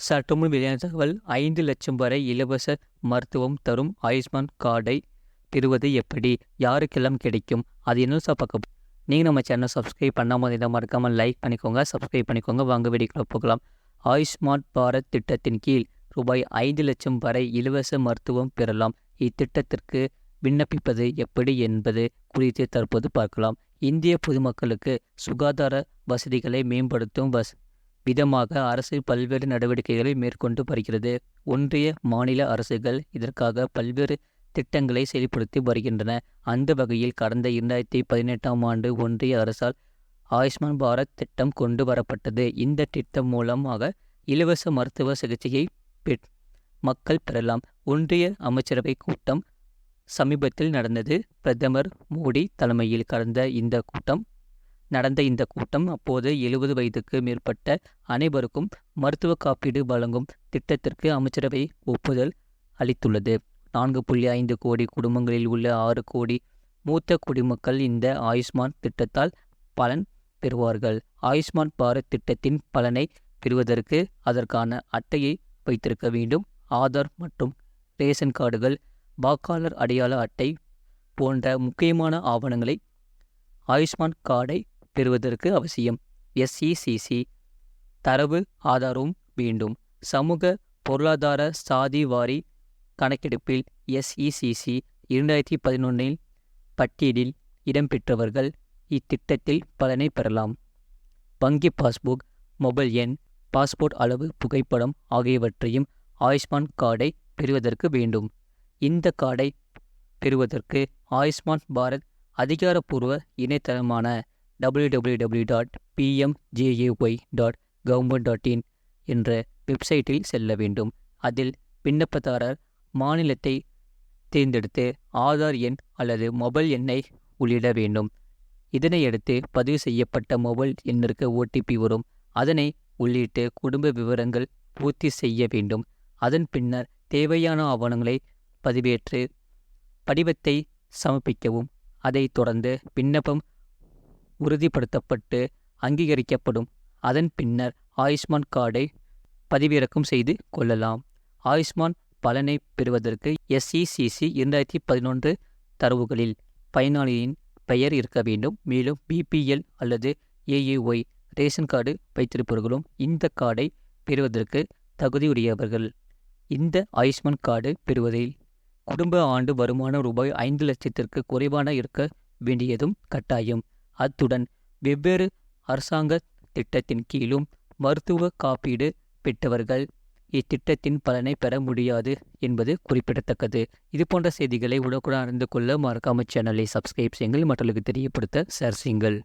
சற்றுமுன் வெளியான தகவல் 5,00,000 வரை இலவச மருத்துவம் தரும் ஆயுஷ்மான் கார்டை பெறுவது எப்படி, யாருக்கெல்லாம் கிடைக்கும், அது என்ன பார்க்க. நீங்கள் நம்ம சேனல் சப்ஸ்கிரைப் பண்ணாமல் இருந்தால் மறக்காமல் லைக் பண்ணிக்கோங்க, சப்ஸ்கிரைப் பண்ணிக்கோங்க. வாங்க வீடியோக்குள்ள போகலாம். ஆயுஷ்மான் பாரத் திட்டத்தின் கீழ் ரூபாய் 5,00,000 வரை இலவச மருத்துவம் பெறலாம். இத்திட்டத்திற்கு விண்ணப்பிப்பது எப்படி என்பது குறித்து தற்போது பார்க்கலாம். இந்திய பொதுமக்களுக்கு சுகாதார வசதிகளை மேம்படுத்தும் விதமாக அரசு பல்வேறு நடவடிக்கைகளை மேற்கொண்டு வருகிறது. ஒன்றிய மாநில அரசுகள் இதற்காக பல்வேறு திட்டங்களை செயல்படுத்தி வருகின்றன. அந்த வகையில் கடந்த 2018ஆம் ஆண்டு ஒன்றிய அரசால் ஆயுஷ்மான் பாரத் திட்டம் கொண்டு வரப்பட்டது. இந்த திட்டம் மூலமாக இலவச மருத்துவ சிகிச்சையை மக்கள் பெறலாம். ஒன்றிய அமைச்சரவை கூட்டம் சமீபத்தில் நடந்தது. பிரதமர் மோடி தலைமையில் நடந்த இந்த கூட்டம் அப்போது 70 வயதுக்கு மேற்பட்ட அனைவருக்கும் மருத்துவ காப்பீடு வழங்கும் திட்டத்திற்கு அமைச்சரவை ஒப்புதல் அளித்துள்ளது. 4.5 கோடி குடும்பங்களில் உள்ள 6 கோடி மூத்த குடிமக்கள் இந்த ஆயுஷ்மான் திட்டத்தால் பலன் பெறுவார்கள். ஆயுஷ்மான் பாரத் திட்டத்தின் பலனை பெறுவதற்கு அதற்கான அட்டையை வைத்திருக்க வேண்டும். ஆதார் மற்றும் ரேஷன் கார்டுகள், வாக்காளர் அடையாள அட்டை போன்ற முக்கியமான ஆவணங்களை ஆயுஷ்மான் கார்டை பெறுவதற்கு அவசியம். SECC தரவு ஆதாரமும் வேண்டும். சமூக பொருளாதார சாதி வாரி கணக்கெடுப்பில் SECC 2011 பட்டியலில் இடம்பெற்றவர்கள் இத்திட்டத்தில் பலனை பெறலாம். வங்கி பாஸ்புக், மொபைல் எண், பாஸ்போர்ட் அளவு புகைப்படம் ஆகியவற்றையும் ஆயுஷ்மான் கார்டை பெறுவதற்கு வேண்டும். இந்த கார்டை பெறுவதற்கு ஆயுஷ்மான் பாரத் அதிகாரப்பூர்வ இணையதளமான www.pmjay.government.in என்ற வெப்சைட்டில் செல்ல வேண்டும். அதில் விண்ணப்பதாரர் மாநிலத்தை தேர்ந்தெடுத்து ஆதார் எண் அல்லது மொபைல் எண்ணை உள்ளிட வேண்டும். இதனையடுத்து பதிவு செய்யப்பட்ட மொபைல் எண்ணிற்கு OTP வரும். அதனை உள்ளிட்டு குடும்ப விவரங்கள் பூர்த்தி செய்ய வேண்டும். அதன் பின்னர் தேவையான ஆவணங்களை பதிவேற்று படிவத்தை சமர்ப்பிக்கவும். அதைத் தொடர்ந்து விண்ணப்பம் உறுதிப்படுத்தப்பட்டு அங்கீகரிக்கப்படும். அதன் பின்னர் ஆயுஷ்மான் கார்டை பதிவிறக்கம் செய்து கொள்ளலாம். ஆயுஷ்மான் பலனை பெறுவதற்கு SECC 2011 தரவுகளில் பயனாளியின் பெயர் இருக்க வேண்டும். மேலும் BPL அல்லது AAY ரேஷன் கார்டு வைத்திருப்பவர்களும் இந்த கார்டை பெறுவதற்கு தகுதியுடையவர்கள். இந்த ஆயுஷ்மான் கார்டு பெறுவதில் குடும்ப ஆண்டு வருமானம் ரூபாய் 5 லட்சத்திற்கு குறைவான இருக்க வேண்டியதும் கட்டாயம். அத்துடன் வெவ்வேறு அரசாங்க திட்டத்தின் கீழும் மருத்துவ காப்பீடு பெற்றவர்கள் இத்திட்டத்தின் பலனை பெற முடியாது என்பது குறிப்பிடத்தக்கது. இதுபோன்ற செய்திகளை உடனுக்குடன் அறிந்து கொள்ள மறக்காமல் சேனலை சப்ஸ்கிரைப் செய்யுங்கள், மற்றவர்களுக்கு தெரியப்படுத்த ஷேர் செய்யுங்கள்.